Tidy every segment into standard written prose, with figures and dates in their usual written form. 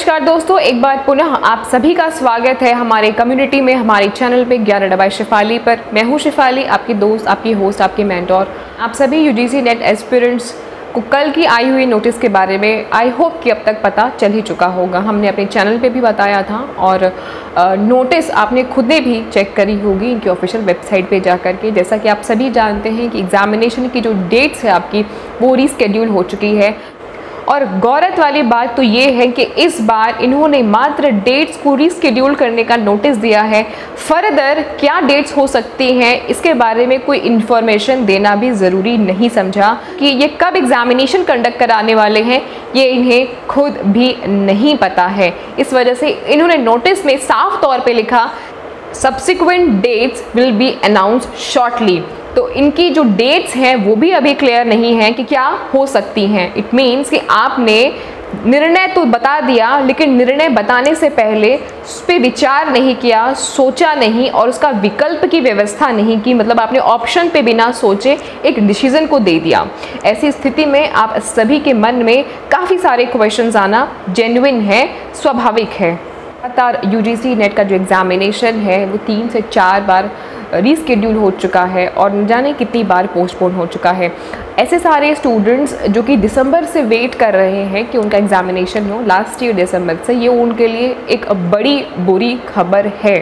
नमस्कार दोस्तों, एक बार पुनः आप सभी का स्वागत है हमारे कम्युनिटी में, हमारे चैनल पे 11 बाय शेफाली पर। मैं हूँ शेफाली, आपकी दोस्त, आपकी होस्ट, आपकी मेंटोर। आप सभी यूजीसी नेट एस्पिरेंट्स को कल की आई हुई नोटिस के बारे में आई होप कि अब तक पता चल ही चुका होगा। हमने अपने चैनल पे भी बताया था और नोटिस आपने खुद ने भी चेक करी होगी इनकी ऑफिशियल वेबसाइट पे जा कर के। जैसा कि आप सभी जानते हैं कि एग्जामिनेशन की जो डेट्स है आपकी वो रीस्केड्यूल हो चुकी है। और गौरत वाली बात तो ये है कि इस बार इन्होंने मात्र डेट्स को रीस्केड्यूल करने का नोटिस दिया है। फर्दर क्या डेट्स हो सकती हैं इसके बारे में कोई इन्फॉर्मेशन देना भी ज़रूरी नहीं समझा कि ये कब एग्जामिनेशन कंडक्ट कराने वाले हैं, ये इन्हें खुद भी नहीं पता है। इस वजह से इन्होंने नोटिस में साफ तौर पे लिखा, subsequent dates will be announced shortly. तो इनकी जो डेट्स हैं वो भी अभी क्लियर नहीं है कि क्या हो सकती हैं। इट मीन्स कि आपने निर्णय तो बता दिया, लेकिन निर्णय बताने से पहले उस पर विचार नहीं किया, सोचा नहीं और उसका विकल्प की व्यवस्था नहीं की। मतलब आपने ऑप्शन पे बिना सोचे एक डिसीजन को दे दिया। ऐसी स्थिति में आप सभी के मन में काफ़ी सारे क्वेश्चंस आना जेन्युइन है, स्वाभाविक है। लगातार यूजीसी नेट का जो एग्जामिनेशन है वो 3 से 4 बार रीस्केड्यूल हो चुका है और न जाने कितनी बार पोस्टपोन हो चुका है। ऐसे सारे स्टूडेंट्स जो कि दिसंबर से वेट कर रहे हैं कि उनका एग्जामिनेशन हो, लास्ट ईयर दिसंबर से, ये उनके लिए एक बड़ी बुरी खबर है।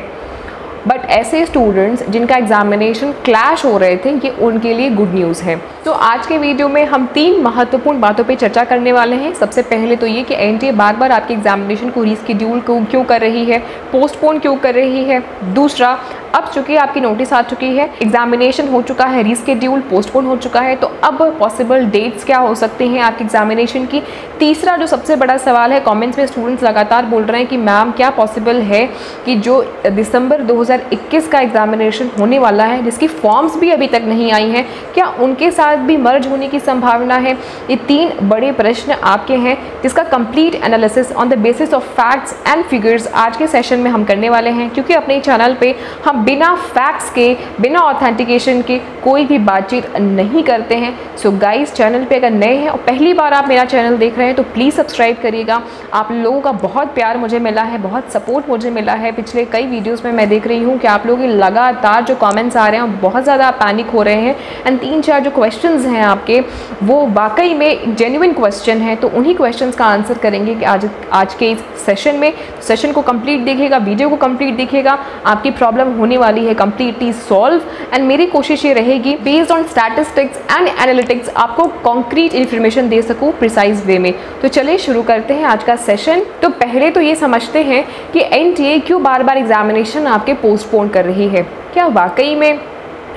बट ऐसे स्टूडेंट्स जिनका एग्जामिनेशन क्लैश हो रहे थे, ये उनके लिए गुड न्यूज़ है। तो आज के वीडियो में हम 3 महत्वपूर्ण बातों पे चर्चा करने वाले हैं। सबसे पहले तो ये कि एनटीए बार बार आपके एग्जामिनेशन को रीस्केड्यूल क्यों कर रही है, पोस्टपोन क्यों कर रही है। दूसरा, अब चूंकि आपकी नोटिस आ चुकी है, एग्जामिनेशन हो चुका है, रीस्केड्यूल पोस्टपोन हो चुका है, तो अब पॉसिबल डेट्स क्या हो सकती हैं आपके एग्जामिनेशन की। तीसरा जो सबसे बड़ा सवाल है, कमेंट्स में स्टूडेंट्स लगातार बोल रहे हैं कि मैम क्या पॉसिबल है कि जो दिसंबर 2021 का एग्जामिनेशन होने वाला है, जिसकी फॉर्म्स भी अभी तक नहीं आई हैं, क्या उनके साथ भी मर्ज होने की संभावना है। ये 3 बड़े प्रश्न आपके हैं, जिसका complete analysis on the basis of facts and figures आज के सेशन में हम करने वाले हैं। क्योंकि अपने चैनल पे हम बिना फैक्ट्स के, बिना ऑथेंटिकेशन के कोई भी बातचीत नहीं करते हैं। सो गाइस, चैनल पे अगर नए हैं और पहली बार आप मेरा चैनल देख रहे हैं तो प्लीज़ सब्सक्राइब करिएगा। आप लोगों का बहुत प्यार मुझे मिला है, बहुत सपोर्ट मुझे मिला है। पिछले कई वीडियोस में मैं देख रही हूँ कि आप लोगों के लगातार जो कमेंट्स आ रहे हैं, बहुत ज़्यादा पैनिक हो रहे हैं। एंड 3-4 जो क्वेश्चंस हैं आपके, वो वाकई में जेन्युइन क्वेश्चन हैं। तो उन्हीं क्वेश्चंस का आंसर करेंगे कि आज के इस सेशन में। सेशन को कंप्लीट देखिएगा, वीडियो को कंप्लीट देखिएगा, आपकी प्रॉब्लम होने वाली है कंप्लीटली सॉल्व। एंड मेरी कोशिश ये रहेगी based on statistics and analytics आपको कॉन्क्रीट इन्फॉर्मेशन दे सकूँ प्रिसाइज वे में। तो चलिए शुरू करते हैं आज का सेशन। तो पहले तो ये समझते हैं कि एनटीए क्यों बार बार एग्जामिनेशन आपके पोस्टपोन कर रही है। क्या वाकई में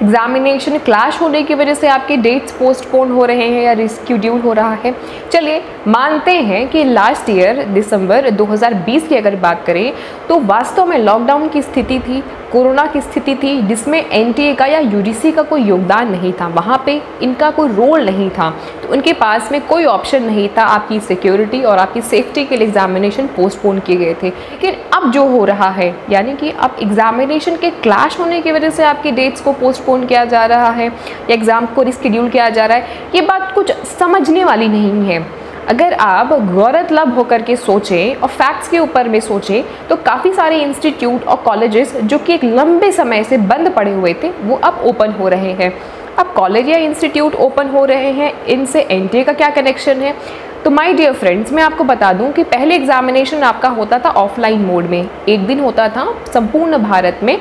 एग्जामिनेशन क्लैश होने की वजह से आपके डेट्स पोस्टपोन हो रहे हैं या रिस्केड्यूल हो रहा है। चलिए मानते हैं कि लास्ट ईयर दिसंबर 2020 की अगर बात करें तो वास्तव में लॉकडाउन की स्थिति थी, कोरोना की स्थिति थी, जिसमें एनटीए का या यूजीसी का कोई योगदान नहीं था। वहाँ पे इनका कोई रोल नहीं था, तो उनके पास में कोई ऑप्शन नहीं था। आपकी सिक्योरिटी और आपकी सेफ्टी के लिए एग्जामिनेशन पोस्टपोन किए गए थे। लेकिन अब जो हो रहा है, यानी कि अब एग्जामिनेशन के क्लैश होने की वजह से आपकी डेट्स को पोस्टपोन किया जा रहा है या एग्ज़ाम को रिस्केड्यूल किया जा रहा है, ये बात कुछ समझने वाली नहीं है। अगर आप गौरतलब होकर के सोचें और फैक्ट्स के ऊपर में सोचें तो काफ़ी सारे इंस्टीट्यूट और कॉलेजेस जो कि एक लंबे समय से बंद पड़े हुए थे, वो अब ओपन हो रहे हैं। अब कॉलेज या इंस्टीट्यूट ओपन हो रहे हैं, इनसे एनटीए का क्या कनेक्शन है? तो माय डियर फ्रेंड्स, मैं आपको बता दूं कि पहले एग्जामिनेशन आपका होता था ऑफलाइन मोड में। एक दिन होता था संपूर्ण भारत में,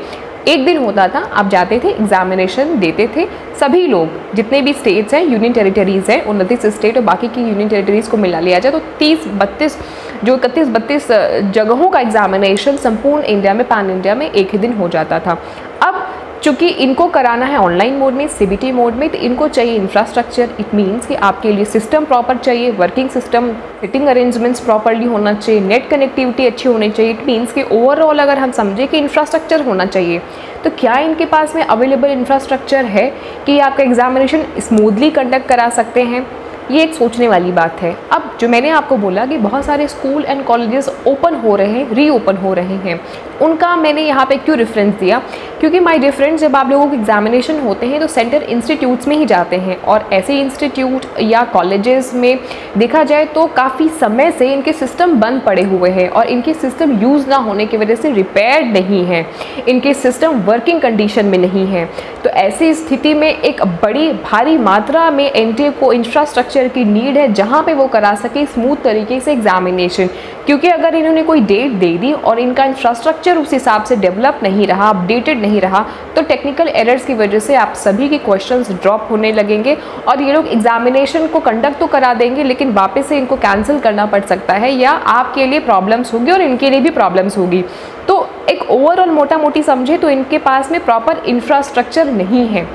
एक दिन होता था, आप जाते थे, एग्जामिनेशन देते थे। सभी लोग, जितने भी स्टेट्स हैं, यूनियन टेरिटरीज़ हैं, 29 स्टेट और बाकी की यूनियन टेरिटरीज़ को मिला लिया जाए तो 31-32 जगहों का एग्जामिनेशन संपूर्ण इंडिया में, पैन इंडिया में एक ही दिन हो जाता था। अब चूँकि इनको कराना है ऑनलाइन मोड में, सीबीटी मोड में, तो इनको चाहिए इंफ्रास्ट्रक्चर। इट मीन्स कि आपके लिए सिस्टम प्रॉपर चाहिए, working system, sitting arrangements properly होना चाहिए, नेट कनेक्टिविटी अच्छी होनी चाहिए। इट मीन्स कि ओवरऑल अगर हम समझें कि इंफ्रास्ट्रक्चर होना चाहिए, तो क्या इनके पास में अवेलेबल इंफ्रास्ट्रक्चर है कि आपका एग्जामिनेशन स्मूथली कंडक्ट करा सकते हैं? ये एक सोचने वाली बात है। अब जो मैंने आपको बोला कि बहुत सारे स्कूल एंड कॉलेजेस ओपन हो रहे हैं, रीओपन हो रहे हैं, उनका मैंने यहाँ पे क्यों रेफरेंस दिया, क्योंकि माय डियर फ्रेंड्स, जब आप लोगों के एग्जामिनेशन होते हैं तो सेंटर इंस्टीट्यूट्स में ही जाते हैं, और ऐसे इंस्टीट्यूट या कॉलेजेस में देखा जाए तो काफ़ी समय से इनके सिस्टम बंद पड़े हुए हैं और इनके सिस्टम यूज़ ना होने की वजह से रिपेयर नहीं है, इनके सिस्टम वर्किंग कंडीशन में नहीं है। तो ऐसी स्थिति में एक बड़ी भारी मात्रा में एनटीए को इंफ्रास्ट्रक्चर की नीड है जहाँ पे वो करा सके स्मूथ तरीके से एग्जामिनेशन, क्योंकि अगर इन्होंने कोई डेट दे दी और इनका इंफ्रास्ट्रक्चर उस हिसाब से डेवलप नहीं रहा, अपडेटेड नहीं रहा, तो टेक्निकल एरर्स की वजह से आप सभी के क्वेश्चंस ड्रॉप होने लगेंगे और ये लोग एग्जामिनेशन को कंडक्ट तो करा देंगे लेकिन वापस से इनको कैंसिल करना पड़ सकता है, या आपके लिए प्रॉब्लम्स होगी और इनके लिए भी प्रॉब्लम्स होगी। तो एक ओवरऑल मोटा मोटी समझे तो इनके पास में प्रॉपर इंफ्रास्ट्रक्चर नहीं है,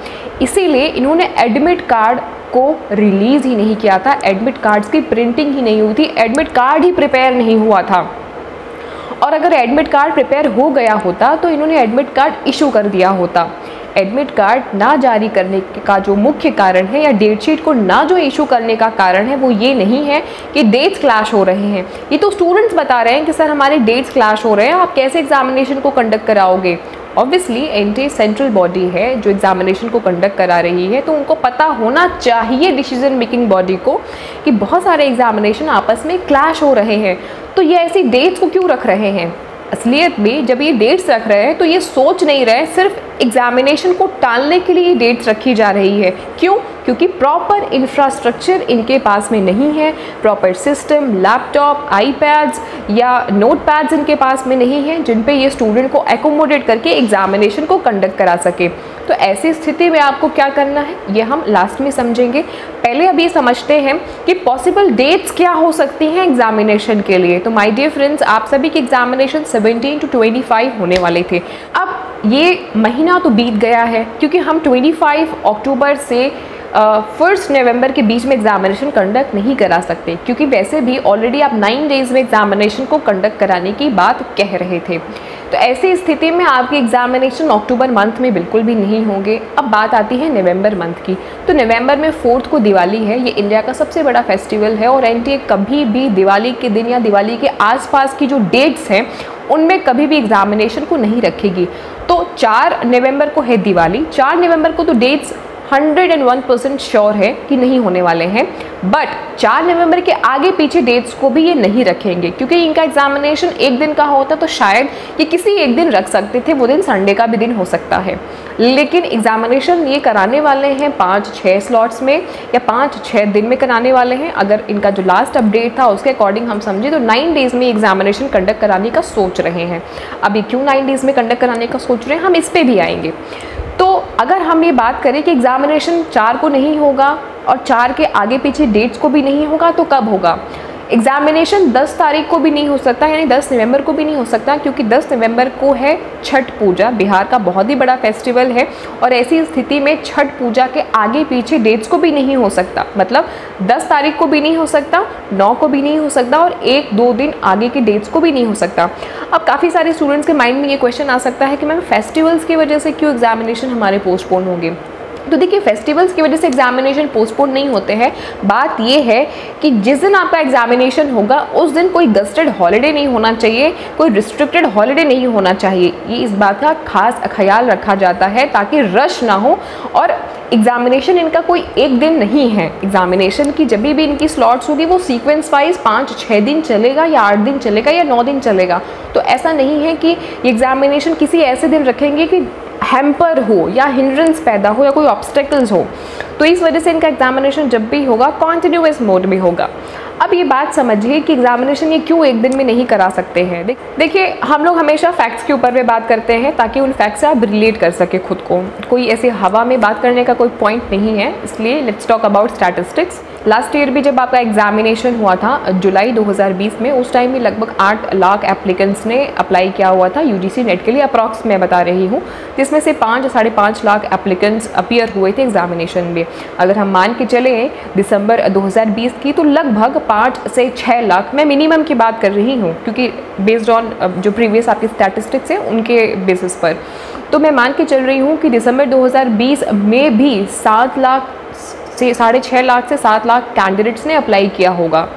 इसीलिए इन्होंने एडमिट कार्ड को रिलीज़ ही नहीं किया था, एडमिट कार्ड्स की प्रिंटिंग ही नहीं हुई थी, एडमिट कार्ड ही प्रिपेयर नहीं हुआ था। और अगर एडमिट कार्ड प्रिपेयर हो गया होता तो इन्होंने एडमिट कार्ड इशू कर दिया होता। एडमिट कार्ड ना जारी करने का जो मुख्य कारण है या डेट शीट को ना जो इशू करने का कारण है वो ये नहीं है कि डेट्स क्लैश हो रहे हैं, ये तो स्टूडेंट्स बता रहे हैं कि सर हमारे डेट्स क्लैश हो रहे हैं, आप कैसे एग्जामिनेशन को कंडक्ट कराओगे। ऑब्वियसली एनटीए सेंट्रल बॉडी है जो एग्जामिनेशन को कंडक्ट करा रही है, तो उनको पता होना चाहिए डिसीजन मेकिंग बॉडी को कि बहुत सारे एग्जामिनेशन आपस में क्लैश हो रहे हैं, तो ये ऐसी डेट्स को क्यों रख रहे हैं। असलियत में जब ये डेट्स रख रहे हैं तो ये सोच नहीं रहे, सिर्फ एग्जामिनेशन को टालने के लिए ये डेट्स रखी जा रही है। क्यों? क्योंकि प्रॉपर इंफ्रास्ट्रक्चर इनके पास में नहीं है, प्रॉपर सिस्टम, लैपटॉप, आईपैड्स या नोटपैड्स इनके पास में नहीं है जिन पे ये स्टूडेंट को एकोमोडेट करके एग्जामिनेशन को कंडक्ट करा सके। तो ऐसी स्थिति में आपको क्या करना है ये हम लास्ट में समझेंगे। पहले अभी समझते हैं कि पॉसिबल डेट्स क्या हो सकती हैं एग्जामिनेशन के लिए। तो माय डियर फ्रेंड्स, आप सभी के एग्जामिनेशन 17 to 25 होने वाले थे। अब ये महीना तो बीत गया है क्योंकि हम 25 अक्टूबर से 1 नवंबर के बीच में एग्जामिनेशन कंडक्ट नहीं करा सकते, क्योंकि वैसे भी ऑलरेडी आप 9 डेज़ में एग्जामिनेशन को कंडक्ट कराने की बात कह रहे थे। तो ऐसी स्थिति में आपके एग्जामिनेशन अक्टूबर मंथ में बिल्कुल भी नहीं होंगे। अब बात आती है नवंबर मंथ की। तो नवंबर में 4 को दिवाली है, ये इंडिया का सबसे बड़ा फेस्टिवल है और एनटीए कभी भी दिवाली के दिन या दिवाली के आसपास की जो डेट्स हैं उनमें कभी भी एग्जामिनेशन को नहीं रखेगी। तो 4 नवंबर को है दिवाली, 4 नवंबर को तो डेट्स 101% श्योर है कि नहीं होने वाले हैं, बट 4 नवंबर के आगे पीछे डेट्स को भी ये नहीं रखेंगे क्योंकि इनका एग्जामिनेशन एक दिन का होता तो शायद ये किसी एक दिन रख सकते थे, वो दिन संडे का भी दिन हो सकता है। लेकिन एग्जामिनेशन ये कराने वाले हैं 5-6 स्लॉट्स में या 5-6 दिन में कराने वाले हैं। अगर इनका जो लास्ट अपडेट था उसके अकॉर्डिंग हम समझे तो 9 डेज़ में एग्जामिनेशन कंडक्ट कराने का सोच रहे हैं। अभी क्यों 9 डेज़ में कंडक्ट कराने का सोच रहे हैं हम इस पर भी आएंगे। तो अगर हम ये बात करें कि एग्जामिनेशन 4 को नहीं होगा और 4 के आगे पीछे डेट्स को भी नहीं होगा तो कब होगा? एग्जामिनेशन 10 तारीख को भी नहीं हो सकता, यानी 10 नवंबर को भी नहीं हो सकता, क्योंकि 10 नवंबर को है छठ पूजा, बिहार का बहुत ही बड़ा फेस्टिवल है। और ऐसी स्थिति में छठ पूजा के आगे पीछे डेट्स को भी नहीं हो सकता, मतलब 10 तारीख को भी नहीं हो सकता, 9 को भी नहीं हो सकता और 1-2 दिन आगे के डेट्स को भी नहीं हो सकता। अब काफ़ी सारे स्टूडेंट्स के माइंड में ये क्वेश्चन आ सकता है कि मैम फेस्टिवल्स की वजह से क्यों एग्जामिनेशन हमारे पोस्टपोन होंगे? तो देखिए, फेस्टिवल्स की वजह से एग्जामिनेशन पोस्टपोन नहीं होते हैं। बात ये है कि जिस दिन आपका एग्जामिनेशन होगा उस दिन कोई गस्टेड हॉलिडे नहीं होना चाहिए, कोई रिस्ट्रिक्टेड हॉलिडे नहीं होना चाहिए। ये इस बात का खास ख्याल रखा जाता है ताकि रश ना हो। और एग्जामिनेशन इनका कोई एक दिन नहीं है, एग्जामिनेशन की जब भी इनकी स्लॉट्स होगी वो सीक्वेंस वाइज 5-6 दिन चलेगा या 8 दिन चलेगा या 9 दिन चलेगा। तो ऐसा नहीं है कि एग्जामिनेशन किसी ऐसे दिन रखेंगे कि हैम्पर हो या हिंड्रेंस पैदा हो या कोई ऑब्स्टेकल्स हो। तो इस वजह से इनका एग्जामिनेशन जब भी होगा कॉन्टिन्यूअस मोड में होगा। अब ये बात समझिए कि एग्जामिनेशन ये क्यों एक दिन में नहीं करा सकते हैं। देखिए, हम लोग हमेशा फैक्ट्स के ऊपर में बात करते हैं ताकि उन फैक्ट्स से आप रिलेट कर सके खुद को। कोई ऐसे हवा में बात करने का कोई पॉइंट नहीं है, इसलिए let's talk about statistics. Last year भी जब आपका एग्जामिनेशन हुआ था जुलाई 2020 में, उस टाइम भी लगभग 8 लाख एप्लीकेंट्स ने अप्लाई किया हुआ था यूजीसी नेट के लिए, अप्रॉक्स मैं बता रही हूँ, जिसमें से 5-5.5 लाख एप्लीकेंट्स अपीयर हुए थे एग्जामिनेशन में। अगर हम मान के चले दिसंबर 2020 की तो लगभग 5 से 6 लाख, मैं मिनिमम की बात कर रही हूँ क्योंकि बेस्ड ऑन जो प्रीवियस आपकी स्टैटिस्टिक्स हैं उनके बेसिस पर, तो मैं मान के चल रही हूँ कि दिसंबर 2020 में भी 7 लाख से 6.5 लाख से 7 लाख कैंडिडेट्स ने अप्लाई किया होगा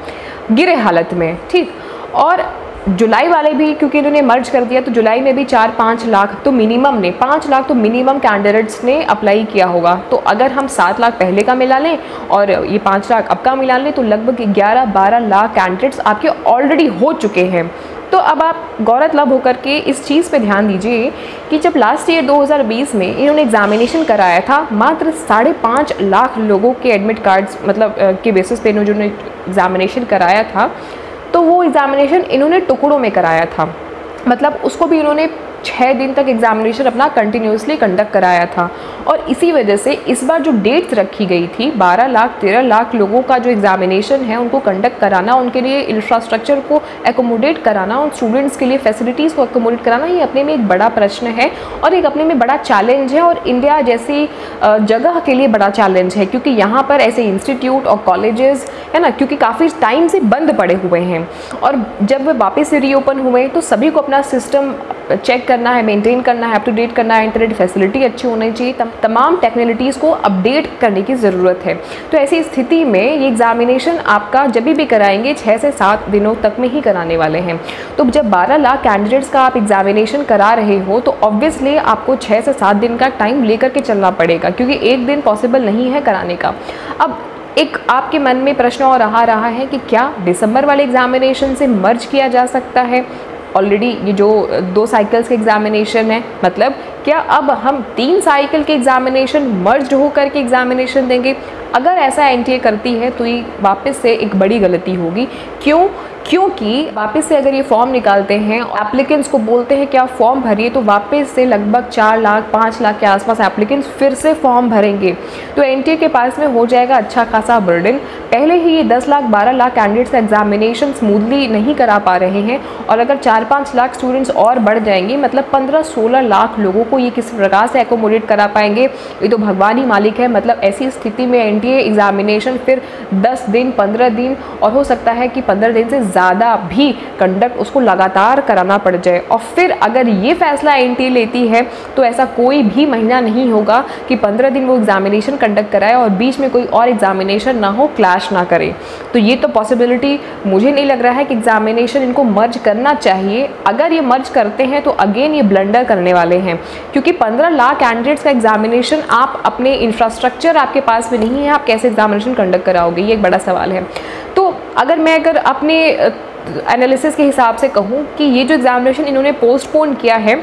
गिरे हालत में, ठीक। और जुलाई वाले भी क्योंकि इन्होंने मर्ज कर दिया, तो जुलाई में भी 4-5 लाख तो मिनिमम ने 5 लाख तो मिनिमम कैंडिडेट्स ने अप्लाई किया होगा। तो अगर हम 7 लाख पहले का मिला लें और ये 5 लाख अब का मिला लें तो लगभग 11-12 लाख कैंडिडेट्स आपके ऑलरेडी हो चुके हैं। तो अब आप गौरतलब होकर के इस चीज़ पे ध्यान दीजिए कि जब लास्ट ईयर 2020 में इन्होंने एग्जामिनेशन कराया था, मात्र 5.5 लाख लोगों के एडमिट कार्ड्स मतलब के बेसिस पे इन्होंने एग्जामिनेशन कराया था, तो वो एग्जामिनेशन इन्होंने टुकड़ों में कराया था। मतलब उसको भी इन्होंने 6 दिन तक एग्जामिनेशन अपना कंटिन्यूसली कंडक्ट कराया था। और इसी वजह से इस बार जो डेट्स रखी गई थी 12 लाख 13 लाख लोगों का जो एग्जामिनेशन है उनको कंडक्ट कराना, उनके लिए इंफ्रास्ट्रक्चर को एकोमोडेट कराना, उन स्टूडेंट्स के लिए फैसिलिटीज़ को एकोमोडेट कराना, ये अपने में एक बड़ा प्रश्न है और एक अपने में बड़ा चैलेंज है और इंडिया जैसी जगह के लिए बड़ा चैलेंज है, क्योंकि यहाँ पर ऐसे इंस्टीट्यूट और कॉलेजेस है ना, क्योंकि काफ़ी टाइम से बंद पड़े हुए हैं और जब वे वापस से रीओपन हुए तो सभी को अपना सिस्टम चेक करना है, मेंटेन करना है, अप टू डेट करना है, इंटरनेट फैसिलिटी अच्छी होनी चाहिए, तमाम टेक्नोलॉजीज़ को अपडेट करने की ज़रूरत है। तो ऐसी स्थिति में ये एग्जामिनेशन आपका जब भी कराएंगे 6 से 7 दिनों तक में ही कराने वाले हैं। तो जब 12 लाख कैंडिडेट्स का आप एग्जामिनेशन करा रहे हो तो ऑब्वियसली आपको 6 से 7 दिन का टाइम लेकर के चलना पड़ेगा, क्योंकि एक दिन पॉसिबल नहीं है कराने का। अब एक आपके मन में प्रश्न और आ रहा है कि क्या दिसंबर वाले एग्जामिनेशन से मर्ज किया जा सकता है? ऑलरेडी ये जो 2 साइकिल्स के एग्जामिनेशन है, मतलब क्या अब हम 3 साइकिल के एग्जामिनेशन मर्ज होकर के एग्जामिनेशन देंगे? अगर ऐसा एनटीए करती है तो ये वापस से एक बड़ी गलती होगी। क्योंकि वापस से अगर ये फॉर्म निकालते हैं, एप्लीकेंट्स को बोलते हैं कि आप फॉर्म भरिए, तो वापस से लगभग 4 लाख 5 लाख के आसपास एप्लीकेंट्स फिर से फॉर्म भरेंगे। तो एनटीए के पास में हो जाएगा अच्छा खासा बर्डन। पहले ही ये 10 लाख 12 लाख कैंडिडेट्स का एग्जामिनेशन स्मूथली नहीं करा पा रहे हैं और अगर 4-5 लाख स्टूडेंट्स और बढ़ जाएंगे, मतलब 15-16 लाख लोगों को ये किस प्रकार से एकोमोडेट करा पाएंगे, ये तो भगवान ही मालिक है। मतलब ऐसी स्थिति में एनटीए एग्जामिनेशन फिर 10 दिन 15 दिन और हो सकता है कि 15 दिन से ज़्यादा भी कंडक्ट उसको लगातार कराना पड़ जाए। और फिर अगर ये फैसला एनटीए लेती है तो ऐसा कोई भी महीना नहीं होगा कि 15 दिन वो एग्जामिनेशन कंडक्ट कराए और बीच में कोई और एग्जामिनेशन ना हो, क्लैश ना करे। तो ये तो पॉसिबिलिटी मुझे नहीं लग रहा है कि एग्जामिनेशन इनको मर्ज करना चाहिए। अगर ये मर्ज करते हैं तो अगेन ये ब्लंडर करने वाले हैं, क्योंकि 15 लाख कैंडिडेट्स का एग्जामिनेशन आप अपने इंफ्रास्ट्रक्चर आपके पास में नहीं है, आप कैसे एग्जामिनेशन कंडक्ट कराओगे, ये एक बड़ा सवाल है। तो अगर अपने एनालिसिस के हिसाब से कहूँ कि ये जो एग्जामिनेशन इन्होंने पोस्टपोन किया है,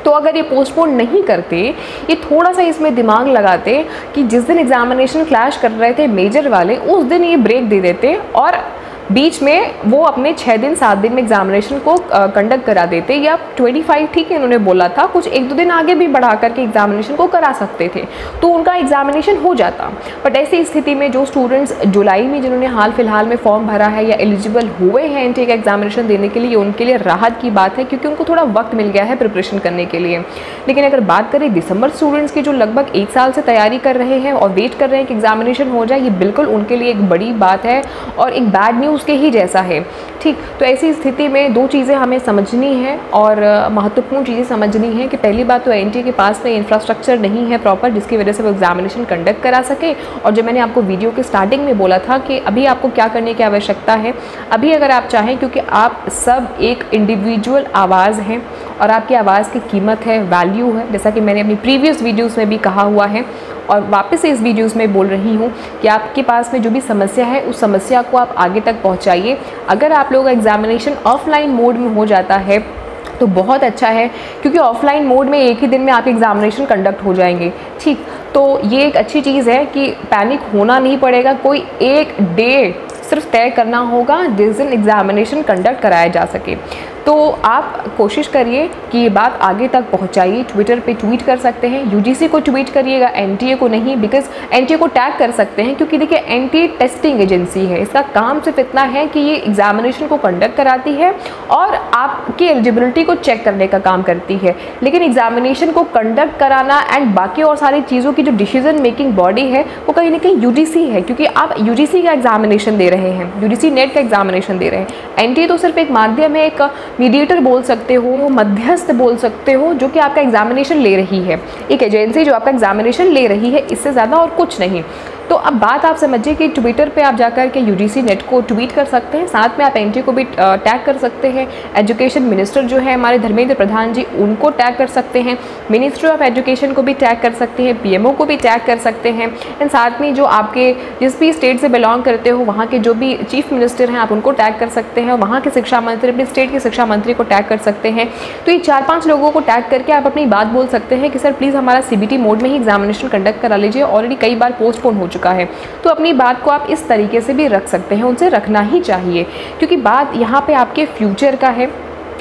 तो अगर ये पोस्टपोन नहीं करते, ये थोड़ा सा इसमें दिमाग लगाते कि जिस दिन एग्जामिनेशन क्लैश कर रहे थे मेजर वाले, उस दिन ये ब्रेक दे देते और बीच में वो अपने 6 दिन 7 दिन में एग्जामिनेशन को कंडक्ट करा देते, या 25 ठीक है इन्होंने बोला था, कुछ 1-2 दिन आगे भी बढ़ा करके एग्जामिनेशन को करा सकते थे तो उनका एग्जामिनेशन हो जाता। बट ऐसी स्थिति में जो स्टूडेंट्स जुलाई में जिन्होंने हाल फिलहाल में फॉर्म भरा है या एलिजिबल हुए हैं एनटीए का एग्जामिनेशन देने के लिए, उनके लिए राहत की बात है, क्योंकि उनको थोड़ा वक्त मिल गया है प्रिपरेशन करने के लिए। लेकिन अगर बात करें दिसंबर स्टूडेंट्स की जो लगभग 1 साल से तैयारी कर रहे हैं और वेट कर रहे हैं कि एग्जामिनेशन हो जाए, ये बिल्कुल उनके लिए एक बड़ी बात है और एक बैड न्यूज़ के ही जैसा है। ठीक, तो ऐसी स्थिति में 2 चीज़ें हमें समझनी है और महत्वपूर्ण चीज़ें समझनी है कि पहली बात तो एनटीए के पास में इंफ्रास्ट्रक्चर नहीं है प्रॉपर, जिसकी वजह से वो एग्जामिनेशन कंडक्ट करा सके। और जो मैंने आपको वीडियो के स्टार्टिंग में बोला था कि अभी आपको क्या करने की आवश्यकता है, अभी अगर आप चाहें, क्योंकि आप सब एक इंडिविजुअल आवाज़ हैं और आपकी आवाज़ की कीमत है, वैल्यू है, जैसा कि मैंने अपनी प्रीवियस वीडियोज़ में भी कहा हुआ है और वापस से इस वीडियोस में बोल रही हूँ कि आपके पास में जो भी समस्या है उस समस्या को आप आगे तक पहुँचाइए। अगर आप लोगों का एग्जामिनेशन ऑफलाइन मोड में हो जाता है तो बहुत अच्छा है, क्योंकि ऑफलाइन मोड में एक ही दिन में आपके एग्जामिनेशन कंडक्ट हो जाएंगे। ठीक, तो ये एक अच्छी चीज़ है कि पैनिक होना नहीं पड़ेगा। कोई एक डे सिर्फ तय करना होगा जिस दिन एग्जामिनेशन कंडक्ट कराया जा सके। तो आप कोशिश करिए कि ये बात आगे तक पहुंचाइए। ट्विटर पे ट्वीट कर सकते हैं, यूजीसी को ट्वीट करिएगा, एनटीए को नहीं, बिकॉज एनटीए को टैग कर सकते हैं, क्योंकि देखिए एनटीए टेस्टिंग एजेंसी है, इसका काम सिर्फ इतना है कि ये एग्जामिनेशन को कंडक्ट कराती है और आपकी एलिजिबिलिटी को चेक करने का काम करती है। लेकिन एग्जामिनेशन को कंडक्ट कराना एंड बाकी और सारी चीज़ों की जो डिसीजन मेकिंग बॉडी है वो कहीं ना कहीं यूजीसी है, क्योंकि आप यूजीसी का एग्जामिनेशन दे रहे हैं, यूजीसी नेट का एग्जामिनेशन दे रहे हैं। एनटीए तो सिर्फ एक माध्यम है, एक मीडिएटर बोल सकते हो, मध्यस्थ बोल सकते हो, जो कि आपका एग्जामिनेशन ले रही है, एक एजेंसी जो आपका एग्जामिनेशन ले रही है, इससे ज़्यादा और कुछ नहीं। तो अब बात आप समझिए कि ट्विटर पे आप जाकर के यूजीसी नेट को ट्वीट कर सकते हैं, साथ में आप एनटीए को भी टैग कर सकते हैं। एजुकेशन मिनिस्टर जो है हमारे धर्मेंद्र प्रधान जी, उनको टैग कर सकते हैं। मिनिस्ट्री ऑफ एजुकेशन को भी टैग कर सकते हैं, पीएमओ को भी टैग कर सकते हैं। एंड साथ में जो आपके जिस भी स्टेट से बिलोंग करते हो वहाँ के जो भी चीफ मिनिस्टर हैं आप उनको टैग कर सकते हैं, और वहाँ के शिक्षा मंत्री अपने स्टेट के शिक्षा मंत्री को टैग कर सकते हैं। तो ये 4-5 लोगों को टैग करके आप अपनी बात बोल सकते हैं कि सर प्लीज़ हमारा सीबीटी मोड में ही एग्जामिनेशन कंडक्ट करा लीजिए, ऑलरेडी कई बार पोस्टपोन हो चुका है। तो अपनी बात को आप इस तरीके से भी रख सकते हैं, उनसे रखना ही चाहिए, क्योंकि बात यहाँ पे आपके फ्यूचर का है,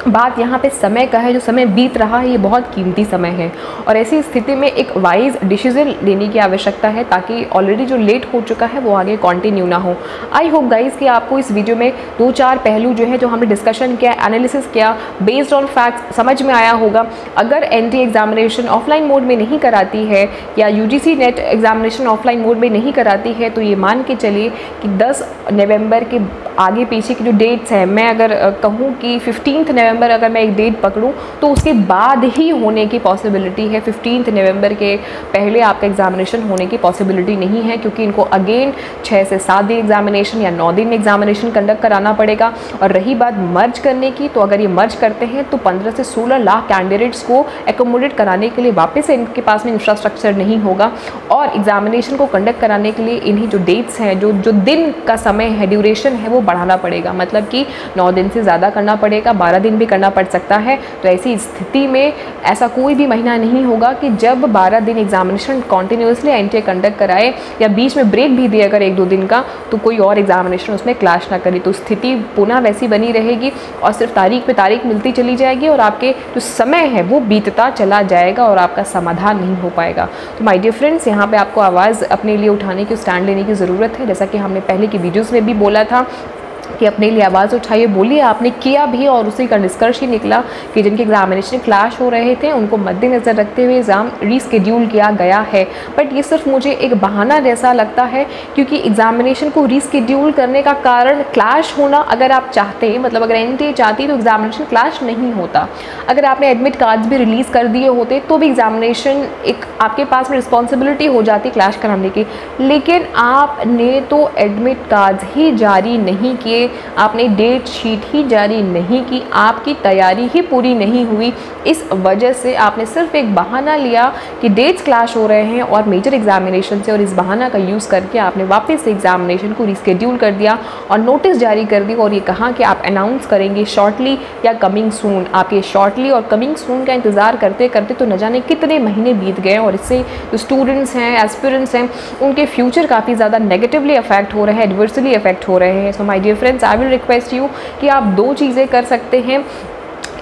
बात यहाँ पे समय का है। जो समय बीत रहा है ये बहुत कीमती समय है, और ऐसी स्थिति में एक वाइज डिसीजन लेने की आवश्यकता है, ताकि ऑलरेडी जो लेट हो चुका है वो आगे कंटिन्यू ना हो। आई होप गाइस कि आपको इस वीडियो में 2-4 पहलू जो है जो हमने डिस्कशन किया, एनालिसिस किया, बेस्ड ऑन फैक्ट्स समझ में आया होगा। अगर एनटीए एग्जामिनेशन ऑफलाइन मोड में नहीं कराती है या UGC net examination offline mode में नहीं कराती है, तो ये मान के चलिए कि 10 नवंबर के आगे पीछे की जो डेट्स हैं, मैं अगर कहूँ कि 15 नवंबर अगर मैं एक डेट पकड़ूँ तो उसके बाद ही होने की पॉसिबिलिटी है। 15 नवंबर के पहले आपका एग्जामिनेशन होने की पॉसिबिलिटी नहीं है, क्योंकि इनको अगेन 6 से 7 दिन एग्जामिनेशन या 9 दिन में एग्जामिनेशन कंडक्ट कराना पड़ेगा। और रही बात मर्ज करने की, तो अगर ये मर्ज करते हैं तो 15 से 16 लाख कैंडिडेट्स को एकोमोडेट कराने के लिए वापस से इनके पास में इंफ्रास्ट्रक्चर नहीं होगा, और एग्जामिनेशन को कंडक्ट कराने के लिए इन्हीं जो डेट्स हैं, जो दिन का समय है, ड्यूरेशन है, वो बढ़ाना पड़ेगा। मतलब कि 9 दिन से ज़्यादा करना पड़ेगा, 12 दिन भी करना पड़ सकता है। तो ऐसी स्थिति में ऐसा कोई भी महीना नहीं होगा कि जब 12 दिन एग्जामिनेशन कॉन्टिन्यूसली एनटीए कंडक्ट कराए, या बीच में ब्रेक भी दिए अगर 1-2 दिन का, तो कोई और एग्जामिनेशन उसमें क्लैश ना करे। तो स्थिति पुनः वैसी बनी रहेगी, और सिर्फ तारीख पे तारीख मिलती चली जाएगी, और आपके जो समय है वो बीतता चला जाएगा, और आपका समाधान नहीं हो पाएगा। तो माय डियर फ्रेंड्स, यहाँ पे आपको आवाज़ अपने लिए उठाने की, स्टैंड लेने की ज़रूरत है। जैसा कि हमने पहले की वीडियोज़ में भी बोला था कि अपने लिए आवाज़ उठाइए, बोलिए। आपने किया भी, और उसी का निष्कर्ष ही निकला कि जिनके एग्जामिनेशन क्लैश हो रहे थे उनको मद्देनज़र रखते हुए एग्ज़ाम रीस्केड्यूल किया गया है। बट ये सिर्फ मुझे एक बहाना जैसा लगता है, क्योंकि एग्जामिनेशन को रीस्केड्यूल करने का कारण क्लैश होना अगर आप चाहते, मतलब अगर एनटीए चाहती तो एग्जामिनेशन क्लैश नहीं होता। अगर आपने एडमिट कार्ड्स भी रिलीज़ कर दिए होते तो भी एग्जामिनेशन एक आपके पास में रिस्पॉन्सिबिलिटी हो जाती क्लैश कराने की। लेकिन आपने तो एडमिट कार्ड्स ही जारी नहीं किए, आपने डेट शीट ही जारी नहीं की, आपकी तैयारी ही पूरी नहीं हुई। इस वजह से आपने सिर्फ एक बहाना लिया कि डेट्स क्लैश हो रहे हैं और मेजर एग्जामिनेशन से, और इस बहाना का यूज़ करके आपने वापस से एग्जामिनेशन को रीस्केड्यूल कर दिया और नोटिस जारी कर दी, और ये कहा कि आप अनाउंस करेंगे शॉर्टली या कमिंग सून। आपके शॉर्टली और कमिंग सून का इंतज़ार करते करते तो न जाने कितने महीने बीत गए, और इससे जो स्टूडेंट्स हैं, एस्पिरेंट्स हैं, उनके फ्यूचर काफ़ी ज़्यादा नेगेटिवली अफेक्ट हो रहे हैं, एडवर्सली अफेक्ट हो रहे हैं। So my dear friends, I will request you कि आप 2 चीज़ें कर सकते हैं।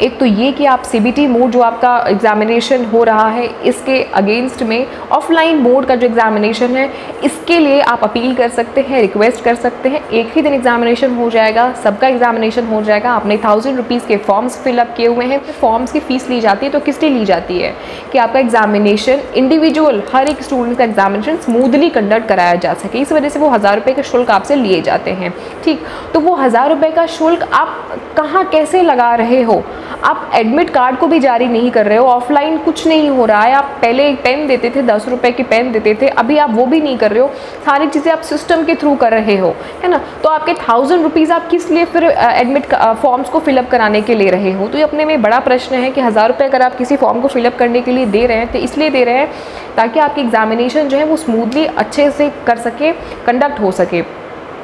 एक तो ये कि आप सीबीटी मोड जो आपका एग्जामिनेशन हो रहा है इसके अगेंस्ट में ऑफलाइन मोड का जो एग्जामिनेशन है इसके लिए आप अपील कर सकते हैं, रिक्वेस्ट कर सकते हैं। एक ही दिन एग्जामिनेशन हो जाएगा, सबका एग्जामिनेशन हो जाएगा। आपने 1000 रुपीज़ के फॉर्म्स फिलअप किए हुए हैं, फॉर्म्स की फ़ीस ली जाती है, तो किस लिए ली जाती है कि आपका एग्जामिनेशन इंडिविजुअल हर एक स्टूडेंट का एग्जामिनेशन स्मूथली कंडक्ट कराया जा सके। इस वजह से वो 1000 रुपये के शुल्क आपसे लिए जाते हैं। ठीक, तो वो 1000 रुपये का शुल्क आप कहाँ कैसे लगा रहे हो? आप एडमिट कार्ड को भी जारी नहीं कर रहे हो, ऑफलाइन कुछ नहीं हो रहा है। आप पहले एक पेन देते थे, 10 रुपये की पेन देते थे, अभी आप वो भी नहीं कर रहे हो। सारी चीज़ें आप सिस्टम के थ्रू कर रहे हो, है ना। तो आपके 1000 रुपीज़ आप किस लिए फिर एडमिट फॉर्म्स को फिलअप कराने के ले रहे हो? तो ये अपने में बड़ा प्रश्न है कि 1000 रुपये अगर आप किसी फॉर्म को फिलअप करने के लिए दे रहे हैं तो इसलिए दे रहे हैं ताकि आपकी एग्जामिनेशन जो है वो स्मूथली अच्छे से कर सके, कंडक्ट हो सके।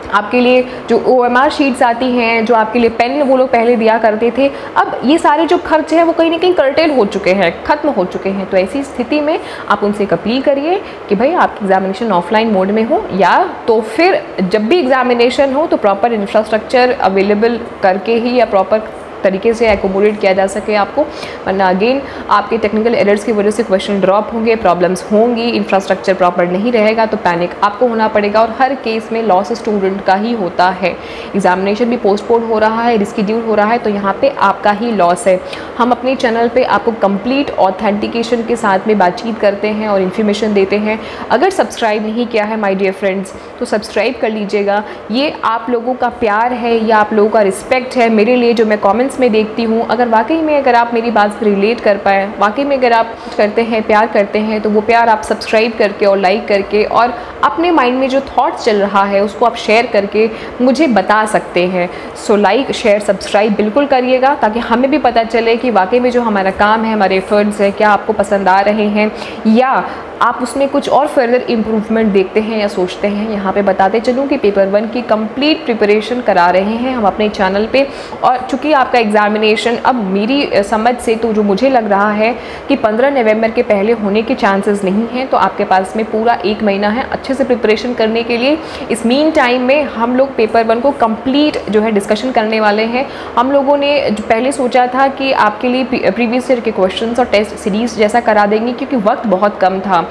आपके लिए जो OMR शीट्स आती हैं, जो आपके लिए पेन वो लोग पहले दिया करते थे, अब ये सारे जो खर्च हैं वो कहीं ना कहीं कर्टेल हो चुके हैं, ख़त्म हो चुके हैं। तो ऐसी स्थिति में आप उनसे एक अपील करिए कि भाई आपकी एग्जामिनेशन ऑफलाइन मोड में हो, या तो फिर जब भी एग्जामिनेशन हो तो प्रॉपर इंफ्रास्ट्रक्चर अवेलेबल करके ही या प्रॉपर तरीके से एकोमोडेट किया जा सके आपको, वरना अगेन आपके टेक्निकल एरर्स की वजह से क्वेश्चन ड्रॉप होंगे, प्रॉब्लम्स होंगी, इंफ्रास्ट्रक्चर प्रॉपर नहीं रहेगा तो पैनिक आपको होना पड़ेगा। और हर केस में लॉस स्टूडेंट का ही होता है। एग्जामिनेशन भी पोस्टपोन हो रहा है, रिस्केड्यूल हो रहा है, तो यहाँ पे आपका ही लॉस है। हम अपने चैनल पे आपको कंप्लीट ऑथेंटिकेशन के साथ में बातचीत करते हैं और इन्फॉर्मेशन देते हैं। अगर सब्सक्राइब नहीं किया है माय डियर फ्रेंड्स तो सब्सक्राइब कर लीजिएगा। ये आप लोगों का प्यार है, या आप लोगों का रिस्पेक्ट है मेरे लिए, जो मैं कॉमेंट कमेंट्स में देखती हूँ, अगर वाकई में अगर आप मेरी बात से रिलेट कर पाए, वाकई में अगर आप करते हैं, प्यार करते हैं, तो वो प्यार आप सब्सक्राइब करके और लाइक करके और अपने माइंड में जो थॉट्स चल रहा है उसको आप शेयर करके मुझे बता सकते हैं। सो लाइक, शेयर, सब्सक्राइब बिल्कुल करिएगा, ताकि हमें भी पता चले कि वाकई में जो हमारा काम है, हमारे एफर्ट्स हैं, क्या आपको पसंद आ रहे हैं या आप उसमें कुछ और फर्दर इम्प्रूवमेंट देखते हैं या सोचते हैं। यहाँ पे बताते चलूँ कि पेपर 1 की कंप्लीट प्रिपरेशन करा रहे हैं हम अपने चैनल पे, और चूँकि आपका एग्जामिनेशन अब मेरी समझ से तो जो मुझे लग रहा है कि 15 नवंबर के पहले होने के चांसेस नहीं हैं, तो आपके पास में पूरा 1 महीना है अच्छे से प्रिपरेशन करने के लिए। इस मीन टाइम में हम लोग पेपर 1 को कंप्लीट जो है डिस्कशन करने वाले हैं। हम लोगों ने पहले सोचा था कि आपके लिए प्रीवियस ईयर के क्वेश्चंस और टेस्ट सीरीज़ जैसा करा देंगे, क्योंकि वक्त बहुत कम था।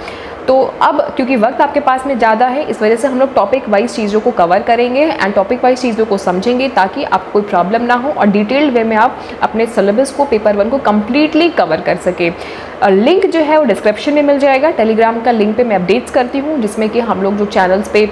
तो अब क्योंकि वक्त आपके पास में ज़्यादा है, इस वजह से हम लोग टॉपिक वाइज चीज़ों को कवर करेंगे एंड टॉपिक वाइज चीज़ों को समझेंगे, ताकि आपको कोई प्रॉब्लम ना हो और डिटेल्ड वे में आप अपने सिलेबस को पेपर 1 को कम्प्लीटली कवर कर सके। लिंक जो है वो डिस्क्रिप्शन में मिल जाएगा। टेलीग्राम का लिंक पे मैं अपडेट्स करती हूँ, जिसमें कि हम लोग जो चैनल्स पे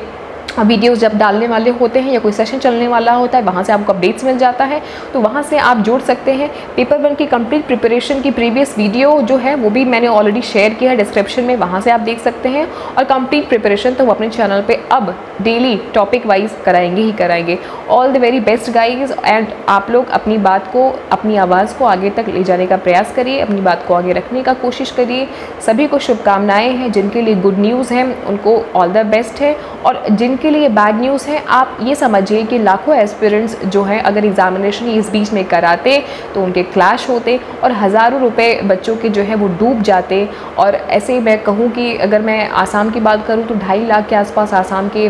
वीडियोस जब डालने वाले होते हैं या कोई सेशन चलने वाला होता है, वहाँ से आपको अपडेट्स मिल जाता है, तो वहाँ से आप जोड़ सकते हैं। पेपर 1 की कंप्लीट प्रिपरेशन की प्रीवियस वीडियो जो है वो भी मैंने ऑलरेडी शेयर किया है डिस्क्रिप्शन में, वहाँ से आप देख सकते हैं। और कंप्लीट प्रिपरेशन तो वो अपने चैनल पे अब डेली टॉपिक वाइज कराएंगे ही कराएंगे। All the very best guys, and आप लोग अपनी बात को, अपनी आवाज़ को आगे तक ले जाने का प्रयास करिए, अपनी बात को आगे रखने का कोशिश करिए। सभी को शुभकामनाएँ हैं। जिनके लिए गुड न्यूज़ है उनको ऑल द बेस्ट है, और जिनके लिए बैड न्यूज़ है, आप ये समझिए कि लाखों एस्पिरेंट्स जो हैं अगर एग्जामिनेशन इस बीच में कराते तो उनके क्लैश होते और हज़ारों रुपए बच्चों के जो है वो डूब जाते। और ऐसे मैं कहूँ कि अगर मैं आसाम की बात करूँ तो 2.5 लाख के आसपास आसाम के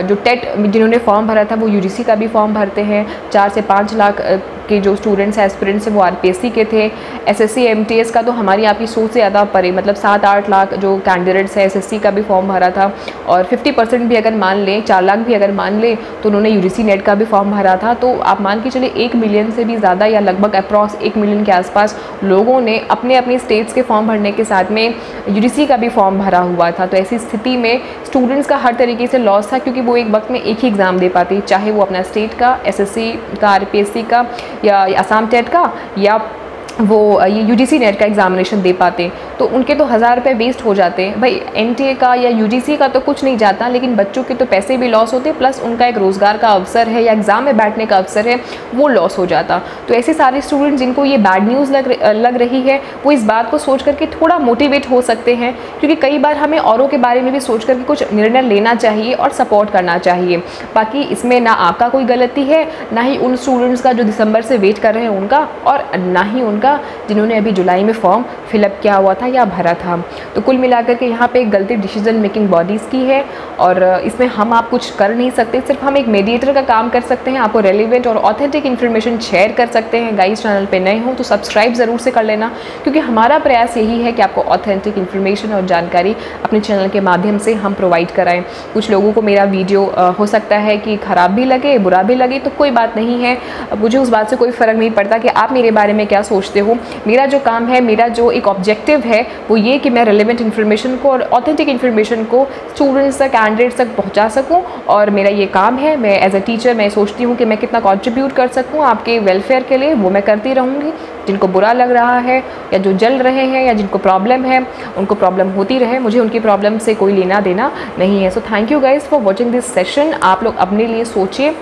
जो टेट जिन्होंने फॉर्म भरा था वो यूजीसी का भी फॉर्म भरते हैं। 4 से 5 लाख के जो स्टूडेंट्स हैं, एस्पिरेंट्स हैं, वो आरपीएससी के थे। एसएससी एमटीएस का तो हमारी आपकी सोच से ज़्यादा परे, मतलब 7-8 लाख जो कैंडिडेट्स हैं एसएससी का भी फॉर्म भरा था। और 50% भी अगर मान लें, 4 लाख भी अगर मान लें, तो उन्होंने यूजीसी नेट का भी फॉर्म भरा था। तो आप मान के चलिए 1 मिलियन से भी ज़्यादा या लगभग अप्रॉक्स 1 मिलियन के आसपास लोगों ने अपने अपने स्टेट्स के फॉर्म भरने के साथ में यूजीसी का भी फॉर्म भरा हुआ था। तो ऐसी स्थिति में स्टूडेंट्स का हर तरीके से लॉस था, क्योंकि वो एक वक्त में एक ही एग्ज़ाम दे पाते, चाहे वो अपना स्टेट का, एसएससी का, आरपीएससी का या असम टेट का, या वो ये यूजीसी नेट का एग्जामिनेशन दे पाते। तो उनके तो 1000 रुपये वेस्ट हो जाते हैं। भाई एनटीए का या यूजीसी का तो कुछ नहीं जाता, लेकिन बच्चों के तो पैसे भी लॉस होते, प्लस उनका एक रोज़गार का अवसर है या एग्ज़ाम में बैठने का अवसर है, वो लॉस हो जाता। तो ऐसे सारे स्टूडेंट जिनको ये बैड न्यूज़ लग रही है, वो इस बात को सोच करके थोड़ा मोटिवेट हो सकते हैं, क्योंकि कई बार हमें औरों के बारे में भी सोच करके कुछ निर्णय लेना चाहिए और सपोर्ट करना चाहिए। बाकी इसमें ना आपका कोई गलती है, ना ही उन स्टूडेंट्स का जो दिसंबर से वेट कर रहे हैं उनका, और ना ही उनका जिन्होंने अभी जुलाई में फॉर्म फिलअप किया हुआ था या भरा था। तो कुल मिलाकर के यहाँ पे एक गलती डिसीजन मेकिंग बॉडीज़ की है, और इसमें हम आप कुछ कर नहीं सकते। सिर्फ हम एक मीडिएटर का काम कर सकते हैं, आपको रेलिवेंट और ऑथेंटिक इन्फॉर्मेशन शेयर कर सकते हैं। गाइस, चैनल पे नए हो तो सब्सक्राइब ज़रूर से कर लेना, क्योंकि हमारा प्रयास यही है कि आपको ऑथेंटिक इन्फॉर्मेशन और जानकारी अपने चैनल के माध्यम से हम प्रोवाइड कराएँ। कुछ लोगों को मेरा वीडियो हो सकता है कि ख़राब भी लगे, बुरा भी लगे, तो कोई बात नहीं है, मुझे उस बात से कोई फ़र्क नहीं पड़ता कि आप मेरे बारे में क्या सोचते हो। मेरा जो काम है, मेरा जो एक ऑब्जेक्टिव है, वो ये कि मैं रेलेवेंट इन्फॉर्मेशन को और ऑथेंटिक इन्फॉर्मेशन को स्टूडेंट्स तक, कैंडिडेट्स तक पहुंचा सकूं। और मेरा ये काम है, मैं एज अ टीचर मैं सोचती हूँ कि मैं कितना कंट्रीब्यूट कर सकूँ आपके वेलफेयर के लिए, वो मैं करती रहूँगी। जिनको बुरा लग रहा है या जो जल रहे हैं या जिनको प्रॉब्लम है, उनको प्रॉब्लम होती रहे, मुझे उनकी प्रॉब्लम से कोई लेना देना नहीं है। So thank you guys for watching this session. आप लोग अपने लिए सोचिए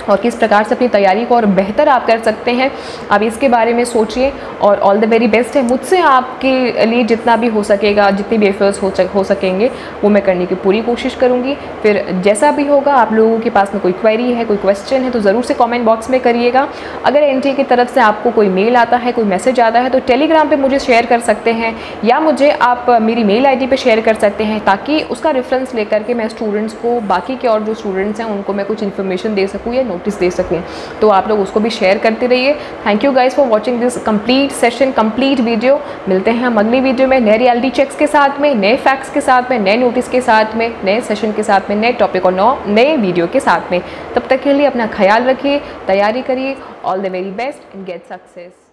और किस प्रकार से अपनी तैयारी को और बेहतर आप कर सकते हैं, आप इसके बारे में सोचिए। और ऑल द वेरी बेस्ट है। मुझसे आपके लिए जितना भी हो सकेगा, जितने भी एफर्ट्स हो सकेंगे, वो मैं करने की पूरी कोशिश करूँगी। फिर जैसा भी होगा, आप लोगों के पास में कोई क्वेरी है, कोई क्वेश्चन है, तो ज़रूर से कमेंट बॉक्स में करिएगा। अगर एनटीए की तरफ से आपको कोई मेल आता है, कोई मैसेज आता है, तो टेलीग्राम पर मुझे शेयर कर सकते हैं, या मुझे आप मेरी मेल ID पर शेयर कर सकते हैं, ताकि उसका रेफरेंस लेकर के मैं स्टूडेंट्स को, बाकी के और जो स्टूडेंट्स हैं उनको मैं कुछ इन्फॉर्मेशन दे सकूँ या नोटिस दे सकूं। तो आप लोग उसको भी शेयर करते रहिए। Thank you guys for watching this complete session, complete video. मिलते हैं हम अगली वीडियो में नए रियलिटी चेक्स के साथ में, नए फैक्ट्स के साथ में, नए नोटिस के साथ में, नए सेशन के साथ में, नए टॉपिक और नए वीडियो के साथ में। तब तक के लिए अपना ख्याल रखिए, तैयारी करिए। All the very best and get success.